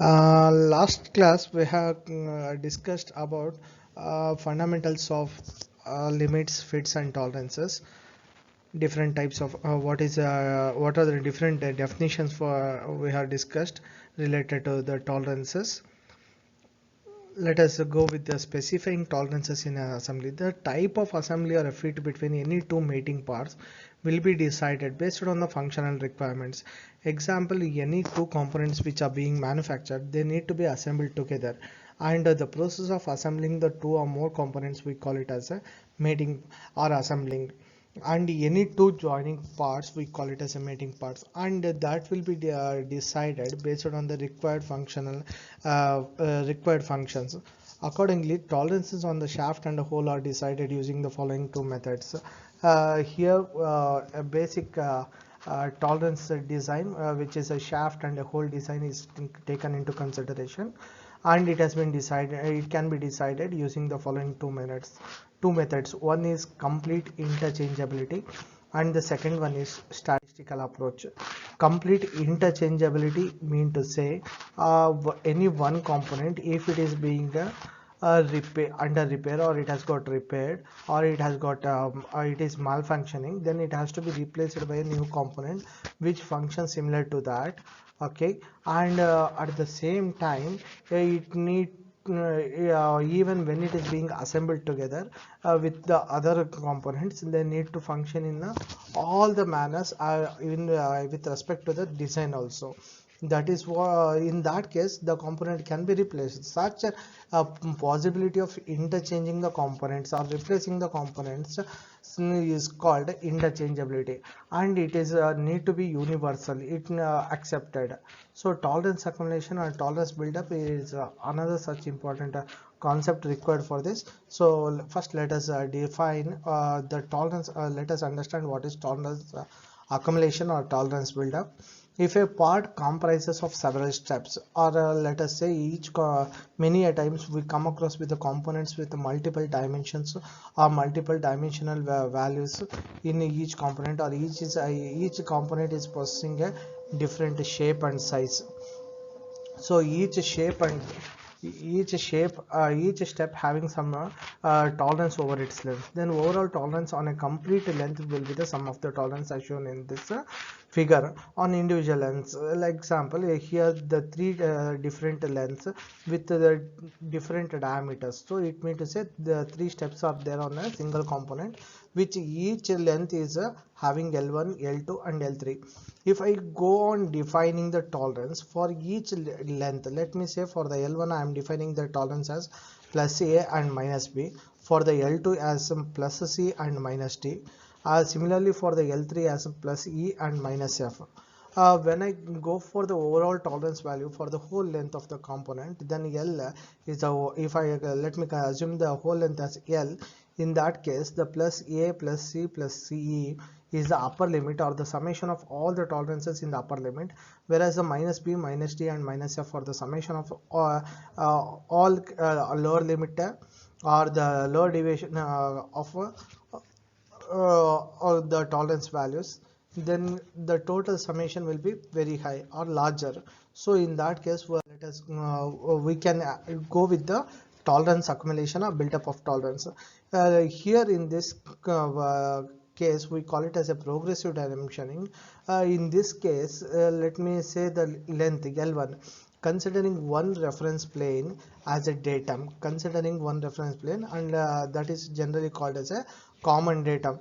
Last class we have discussed about fundamentals of limits, fits, and tolerances. Different types of what are the different definitions for we have discussed related to the tolerances. Let us go with the specifying tolerances in an assembly. The type of assembly or a fit between any two mating parts will be decided based on the functional requirements. Example, any two components which are being manufactured, they need to be assembled together. And the process of assembling the two or more components, we call it as a mating or assembling. And any two joining parts, we call it as a mating parts, and that will be decided based on the required functions. Accordingly, tolerances on the shaft and the hole are decided using the following two methods. Here a basic tolerance design, which is a shaft and a hole design, is taken into consideration, and it has been decided, it can be decided using the following two methods. One is complete interchangeability and the second one is statistical approach. Complete interchangeability mean to say any one component, if it is being under repair, or it has got repaired, or it has got it is malfunctioning, then it has to be replaced by a new component which functions similar to that. Okay, and at the same time it need even when it is being assembled together with the other components, they need to function in all the manners with respect to the design also. That is why in that case the component can be replaced. Such a possibility of interchanging the components or replacing the components is called interchangeability, and it is need to be universal, it accepted. So tolerance accumulation or tolerance buildup is another such important concept required for this. So first let us define the tolerance. Let us understand what is tolerance accumulation or tolerance buildup. If a part comprises of several steps, or let us say many a times we come across with the components with multiple dimensions or multiple dimensional values in each component, or each component is possessing a different shape and size. So each step having some tolerance over its length. Then overall tolerance on a complete length will be the sum of the tolerance as shown in this figure on individual lengths. Like example, here the three different lengths with the different diameters. So it means to say the three steps are there on a single component, which each length is having L1, L2 and L3. If I go on defining the tolerance for each length, let me say for the L1 I am defining the tolerance as plus A and minus B, for the L2 as plus C and minus D, similarly for the L3 as plus E and minus F. When I go for the overall tolerance value for the whole length of the component, then L is if I let me assume the whole length as L. In that case, the plus A plus C plus CE is the upper limit, or the summation of all the tolerances in the upper limit, whereas the minus B, minus D and minus F are the summation of all lower limit or the lower deviation of or the tolerance values. Then the total summation will be very high or larger. So in that case, let us we can go with the tolerance accumulation or buildup of tolerance. Here in this case we call it as a progressive dimensioning. In this case, let me say the length L1, considering one reference plane as a datum, considering one reference plane, and that is generally called as a common datum.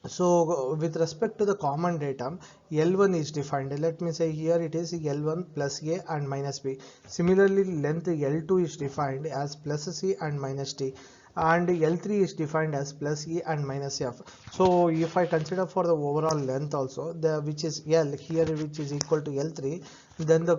So with respect to the common datum, L1 is defined. Let me say here it is L1 plus A and minus B. Similarly, length L2 is defined as plus C and minus D, and L3 is defined as plus E and minus F. So if I consider for the overall length also, the which is L here, which is equal to L3, then the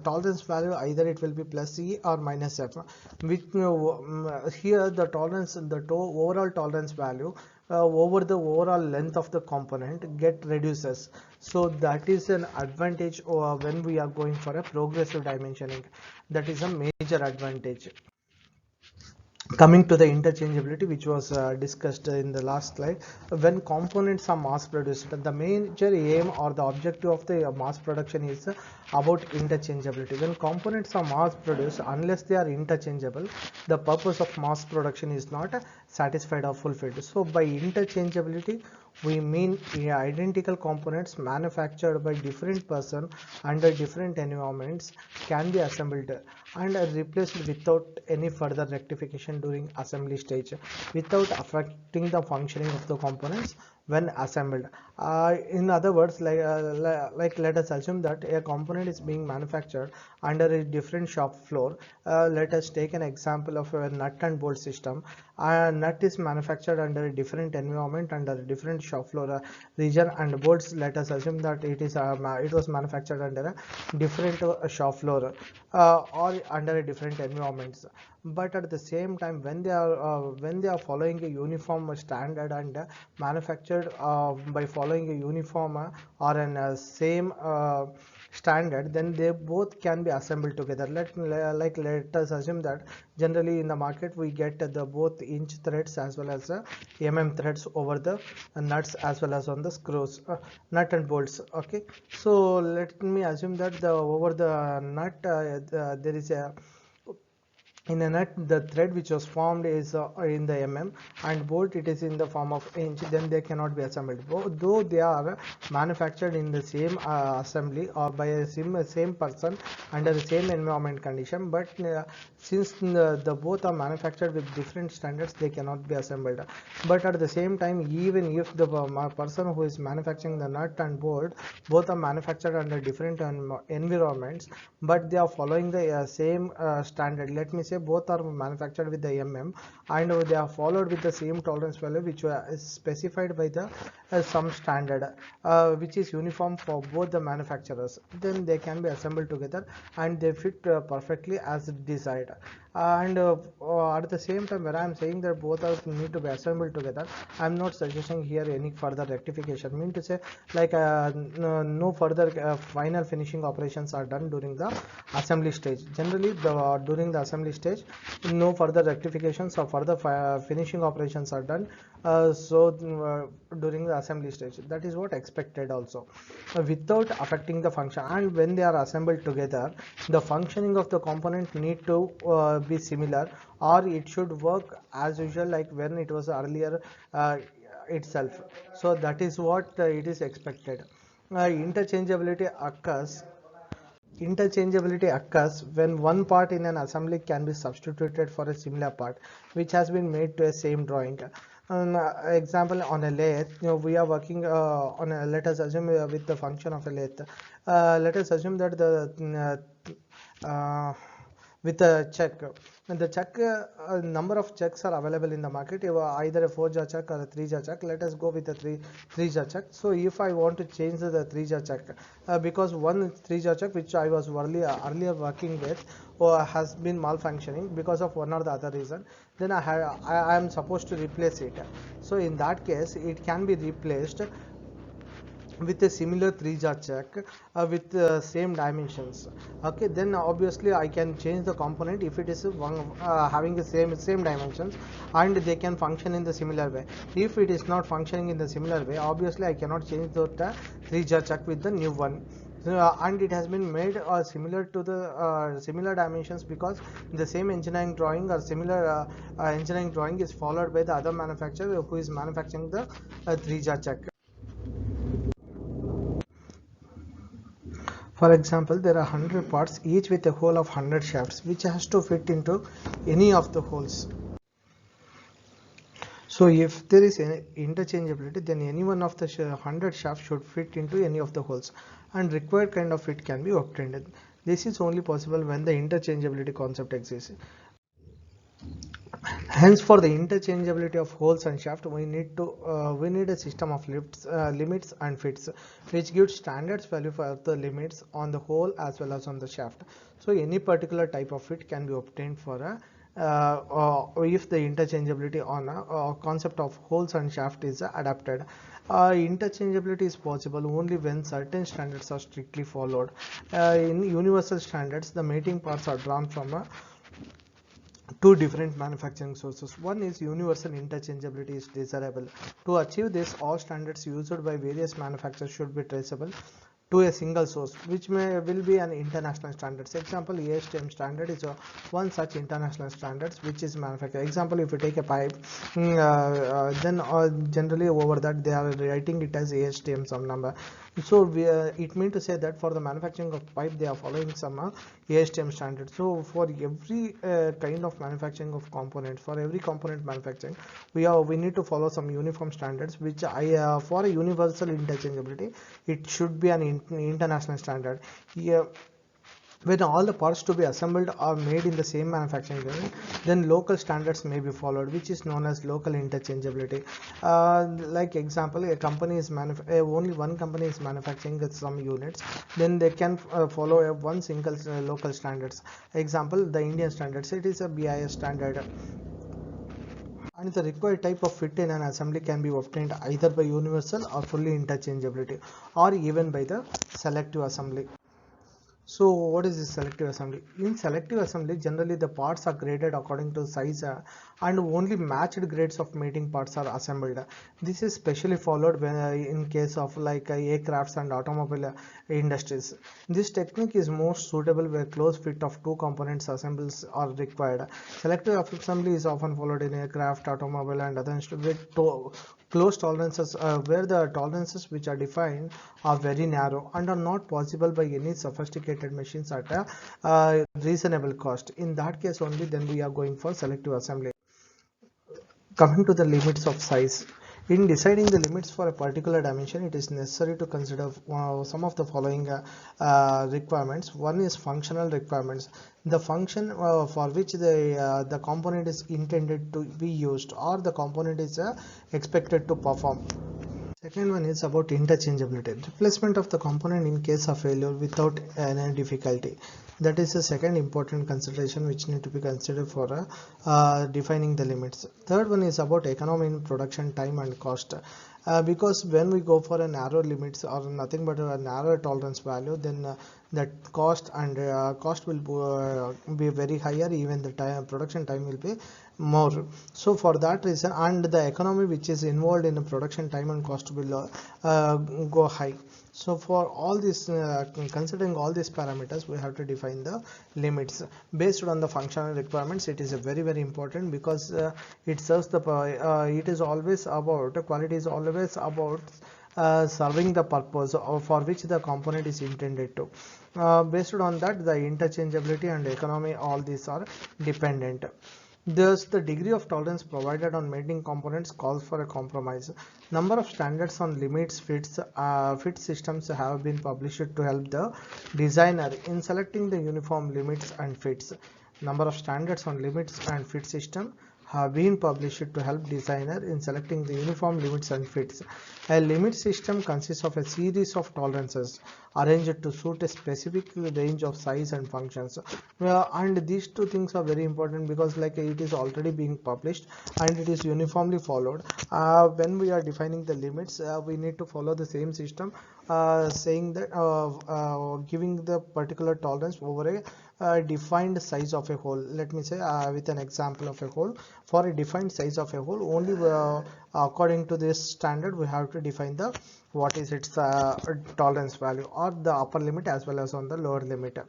tolerance value either it will be plus E or minus F. Which here the tolerance, the overall tolerance value over the overall length of the component get reduces. So that is an advantage when we are going for a progressive dimensioning. That is a major advantage. Coming to the interchangeability, which was discussed in the last slide, when components are mass produced, the major aim or the objective of the mass production is about interchangeability. When components are mass produced, unless they are interchangeable, the purpose of mass production is not satisfied or fulfilled. So by interchangeability, we mean identical components manufactured by different person under different environments can be assembled and replaced without any further rectification during assembly stage, without affecting the functioning of the components when assembled. In other words, like let us assume that a component is being manufactured under a different shop floor. Let us take an example of a nut and bolt system. A nut is manufactured under a different environment, under a different shop floor region, and bolts, let us assume that it was manufactured under a different shop floor or under a different environments. But at the same time, when they are following a uniform standard and manufactured by following a uniform or an same standard, then they both can be assembled together. Let us assume that generally in the market we get the both inch threads as well as threads over the nuts as well as on the screws, nut and bolts. Okay, so let me assume that the over the nut there is a, in a nut the thread which was formed is in the and bolt it is in the form of inch. Then they cannot be assembled, though they are manufactured in the same assembly or by a same person under the same environment condition. But since the both are manufactured with different standards, they cannot be assembled. But at the same time, even if the person who is manufacturing the nut and bolt, both are manufactured under different environments, but they are following the same standard. Let me say both are manufactured with the and they are followed with the same tolerance value which is specified by the some standard which is uniform for both the manufacturers. Then they can be assembled together and they fit perfectly as desired. At the same time, when I am saying that both are need to be assembled together, I am not suggesting here any further rectification. Mean to say, like no further final finishing operations are done during the assembly stage. Generally, during the assembly stage, no further rectifications or further finishing operations are done. During the assembly stage, that is what expected also, without affecting the function. And when they are assembled together, the functioning of the component need to be similar, or it should work as usual like when it was earlier itself. So that is what it is expected. Interchangeability occurs when one part in an assembly can be substituted for a similar part which has been made to a same drawing. Example, on a lathe, we are working on a, let us assume with the function of a lathe. Let us assume that with a check, and the check number of checks are available in the market, either a 4-jar check or a 3-jar check. Let us go with a 3-jar check. So if I want to change the 3-jar check, because one 3-jar check which I was earlier working with has been malfunctioning because of one or the other reason, then I am supposed to replace it. So in that case, it can be replaced with a similar 3-jar check with same dimensions. Okay, then obviously I can change the component if it is having the same dimensions and they can function in the similar way. If it is not functioning in the similar way, obviously I cannot change the 3-jar check with the new one. And it has been made similar to the similar dimensions because the same engineering drawing or similar engineering drawing is followed by the other manufacturer who is manufacturing the 3-jar check. For example, there are 100 parts, each with a hole of 100 shafts, which has to fit into any of the holes. So if there is any interchangeability, then any one of the 100 shafts should fit into any of the holes, and required kind of fit can be obtained. This is only possible when the interchangeability concept exists. Hence, for the interchangeability of holes and shaft, we need a system of limits and fits, which gives standards value for the limits on the hole as well as on the shaft. So any particular type of fit can be obtained for a if the interchangeability on a concept of holes and shaft is adapted. Interchangeability is possible only when certain standards are strictly followed. In universal standards, the mating parts are drawn from two different manufacturing sources. One is universal interchangeability is desirable. To achieve this, all standards used by various manufacturers should be traceable to a single source, which will be an international standards. Example, ASTM standard is one such international standards which is manufactured. Example, if you take a pipe, then generally over that they are writing it as ASTM some number. So it means to say that for the manufacturing of pipe they are following some ASTM standard. So for every kind of manufacturing of components, for every component manufacturing, we need to follow some uniform standards, which for a universal interchangeability it should be an international standard. Here, when all the parts to be assembled are made in the same manufacturing unit, then local standards may be followed, which is known as local interchangeability. Like example, a company is only one company is manufacturing some units, then they can follow one single local standards. Example, the Indian standards, it is a BIS standard, and the required type of fit in an assembly can be obtained either by universal or fully interchangeability, or even by the selective assembly. So what is this selective assembly? In selective assembly, generally the parts are graded according to size and only matched grades of mating parts are assembled. This is specially followed when, in case of like aircrafts and automobile industries. This technique is most suitable where close fit of two components assemblies are required. Selective assembly is often followed in aircraft, automobile and other industries with close tolerances where the tolerances which are defined are very narrow and are not possible by any sophisticated machines at a reasonable cost. In that case only then we are going for selective assembly. Coming to the limits of size. In deciding the limits for a particular dimension, it is necessary to consider some of the following requirements. One is functional requirements. The function for which the component is intended to be used or the component is expected to perform. Second one is about interchangeability. Replacement of the component in case of failure without any difficulty. That is the second important consideration which need to be considered for defining the limits. Third one is about economy in production time and cost. Because when we go for a narrow limits or nothing but a narrow tolerance value, then that cost and cost will be very higher, even the production time will be more. So for that reason, and the economy which is involved in the production time and cost will go high. So for all this, considering all these parameters, we have to define the limits based on the functional requirements. It is a very important because it serves the it is always about quality is always about serving the purpose for which the component is intended to. Based on that, the interchangeability and economy, all these are dependent. Thus, the degree of tolerance provided on mating components calls for a compromise. Number of standards on limits fit systems have been published to help the designer in selecting the uniform limits and fits. Number of standards on limits and fit system have been published to help designer in selecting the uniform limits and fits. A limit system consists of a series of tolerances arranged to suit a specific range of size and functions. And these two things are very important because like it is already being published and it is uniformly followed. When we are defining the limits, we need to follow the same system, saying that giving the particular tolerance over a defined size of a hole. Let me say with an example of a hole. For a defined size of a hole, only according to this standard we have to define the what is its tolerance value or the upper limit as well as on the lower limit.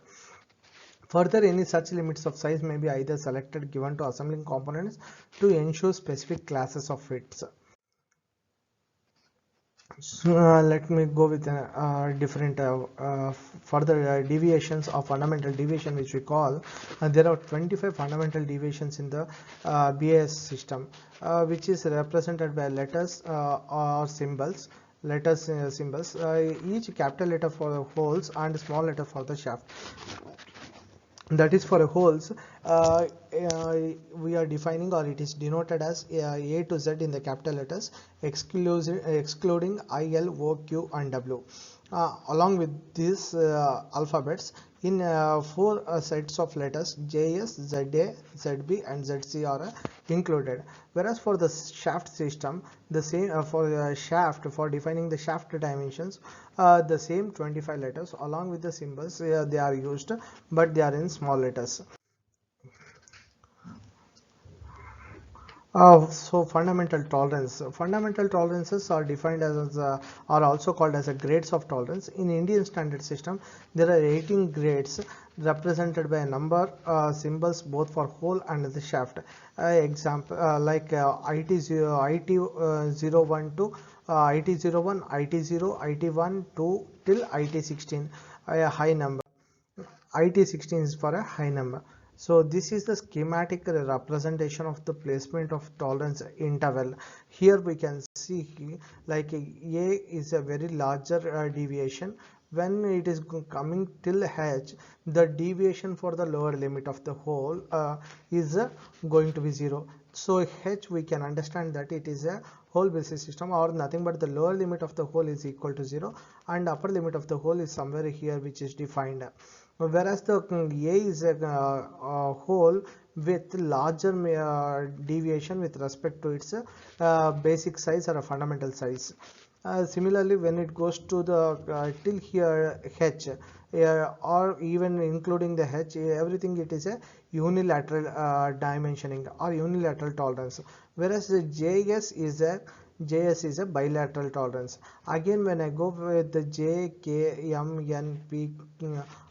Further, any such limits of size may be either selected given to assembling components to ensure specific classes of fits. So let me go with different further deviations of fundamental deviation, which we call. There are 25 fundamental deviations in the BAS system, which is represented by letters or symbols. Symbols, each capital letter for the holes and small letter for the shaft. that is for holes. We are defining, or it is denoted as A to Z in the capital letters, excluding I, L, O, Q and W. Along with these alphabets, in four sets of letters, JS, ZA, ZB and ZC are included. Whereas for the shaft system, the same for shaft, for defining the shaft dimensions, the same 25 letters along with the symbols they are used, but they are in small letters. So fundamental tolerance. Fundamental tolerances are defined as are also called as a grades of tolerance. In Indian standard system, there are 18 grades represented by a number symbols both for hole and the shaft. Example like IT0, IT012, IT01, IT0, IT1, 2 till IT16, a high number. IT16 is for a high number. So this is the schematic representation of the placement of tolerance interval. Here we can see like A is a very larger deviation. When it is coming till H, the deviation for the lower limit of the hole is going to be 0. So H, we can understand that it is a hole basis system, or nothing but the lower limit of the hole is equal to 0 and upper limit of the hole is somewhere here which is defined. Whereas the A is a hole with larger deviation with respect to its basic size or a fundamental size. Similarly, when it goes to the till here H, or even including the H, everything it is a unilateral dimensioning or unilateral tolerance. Whereas the JS is a bilateral tolerance. Again, when I go with the J, K, M, N, P,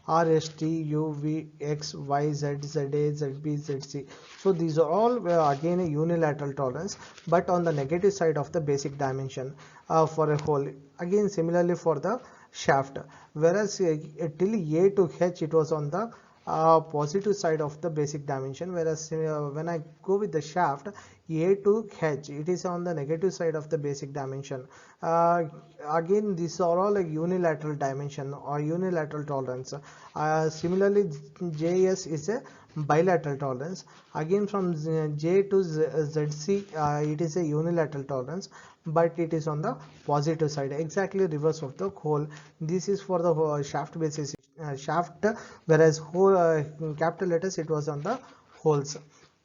R, S, T, U, V, X, Y, Z, Z, A, Z, B, Z, C. So these are all again a unilateral tolerance, but on the negative side of the basic dimension for a whole. Again, similarly for the shaft, whereas till A to H it was on the positive side of the basic dimension, whereas when I go with the shaft A to H, it is on the negative side of the basic dimension. Again, these are all like unilateral dimension or unilateral tolerance. Similarly, JS is a bilateral tolerance. Again, from J to ZC, it is a unilateral tolerance, but it is on the positive side, exactly reverse of the hole. This is for the shaft basis shaft, whereas whole capital letters it was on the holes.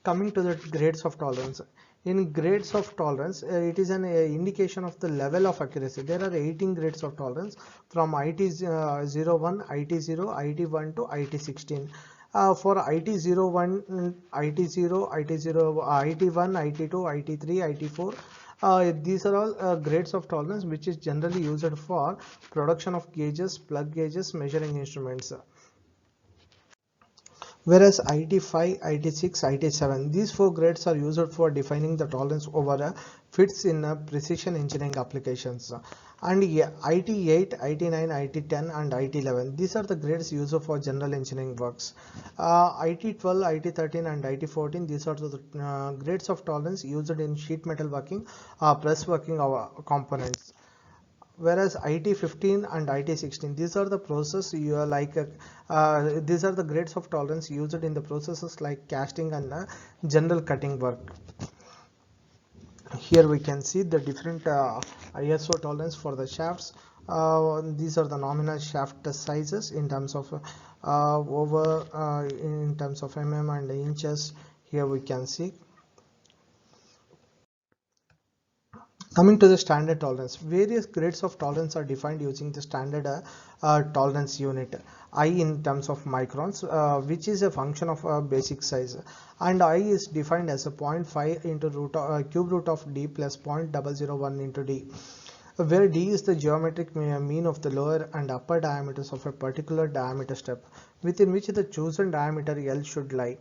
Coming to the grades of tolerance. In grades of tolerance, it is an indication of the level of accuracy. There are 18 grades of tolerance from IT01, IT0, IT1 to IT16. For IT01, IT0, IT0, IT1, IT2, IT3, IT4, these are all grades of tolerance which is generally used for production of gauges, plug gauges, measuring instruments. Whereas IT5, IT6, IT7, these four grades are used for defining the tolerance over fits in precision engineering applications. And IT8, IT9, IT10 and IT11, these are the grades used for general engineering works. IT12, IT13 and IT14, these are the grades of tolerance used in sheet metal working, press working components. Whereas IT15 and IT16, these are the process you are like these are the grades of tolerance used in the processes like casting and general cutting work. Here we can see the different ISO tolerance for the shafts. These are the nominal shaft sizes in terms of in terms of mm and inches. Here we can see. Coming to the standard tolerance, various grades of tolerance are defined using the standard tolerance unit. I in terms of microns, which is a function of basic size, and I is defined as a 0.5 into cube root of d plus 0.001 into d, where d is the geometric mean of the lower and upper diameters of a particular diameter step, within which the chosen diameter L should lie.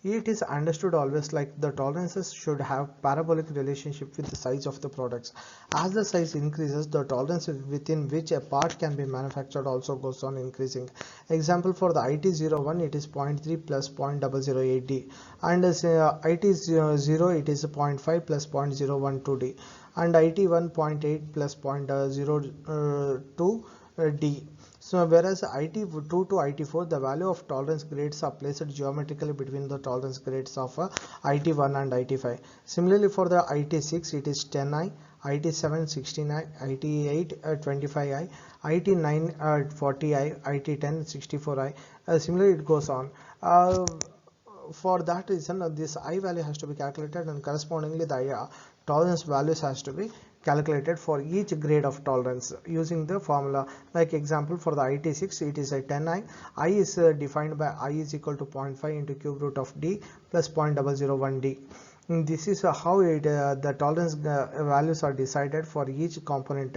It is understood always like the tolerances should have parabolic relationship with the size of the products. As the size increases, the tolerance within which a part can be manufactured also goes on increasing. Example for the IT01, it is 0.3 plus 0.008D, and as IT0 it is 0.5 plus 0.012D, and IT1 0.8 plus 0.02D. So whereas IT2 to IT4, the value of tolerance grades are placed geometrically between the tolerance grades of IT1 and IT5. Similarly, for the IT6, it is 10i, IT7 16i, IT8 25i, IT9 40i, IT10 64i. Similarly, it goes on. For that reason, this I value has to be calculated, and correspondingly the tolerance values has to be calculated for each grade of tolerance using the formula. Like example, for the IT6, it is a 10i. I is defined by I is equal to 0.5 into cube root of d plus 0.001 d. This is how the tolerance values are decided for each component.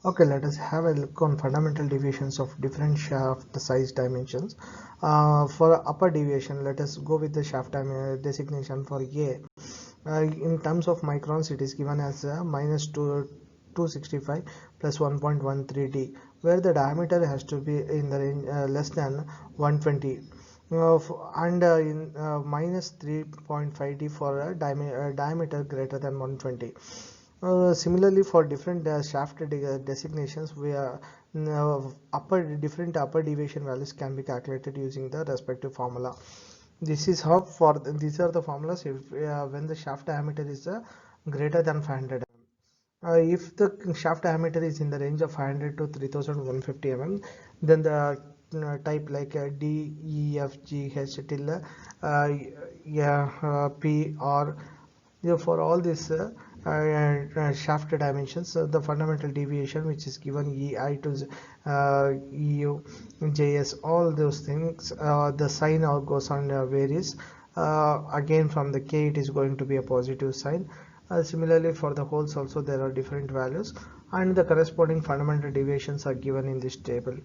Okay, let us have a look on fundamental deviations of different shaft size dimensions. For upper deviation, let us go with the shaft designation for A. In terms of microns, it is given as minus 265 plus 1.13 d, where the diameter has to be in the range less than 120. And in minus 3.5 d for a diameter greater than 120. Similarly, for different shaft designations, we are different upper deviation values can be calculated using the respective formula. This is how these are the formulas if when the shaft diameter is greater than 500 mm. If the shaft diameter is in the range of 500 to 3150 mm, then the type like D, E, F, G, H till P or for all these shaft dimensions, the fundamental deviation which is given EI to EU, JS, all those things, the sign goes on varies. Again, from the K it is going to be a positive sign. Similarly, for the holes also there are different values, and the corresponding fundamental deviations are given in this table.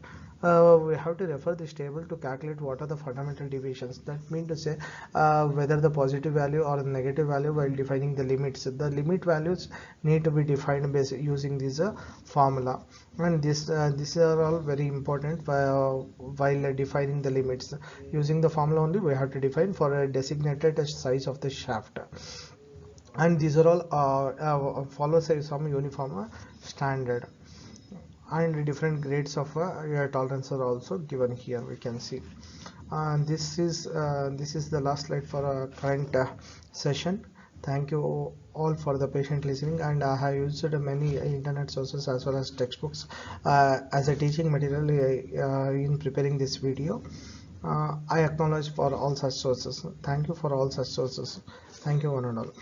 We have to refer this table to calculate what are the fundamental deviations. That means to say whether the positive value or the negative value while defining the limits. The limit values need to be defined based using this formula, and these are all very important while defining the limits. Using the formula only we have to define for a designated size of the shaft, and these are all follows some uniform standard, and different grades of tolerance are also given here. We can see this is the last slide for our current session. Thank you all for the patient listening, and I have used many internet sources as well as textbooks as a teaching material in preparing this video. I acknowledge for all such sources. Thank you for all such sources. Thank you one and all.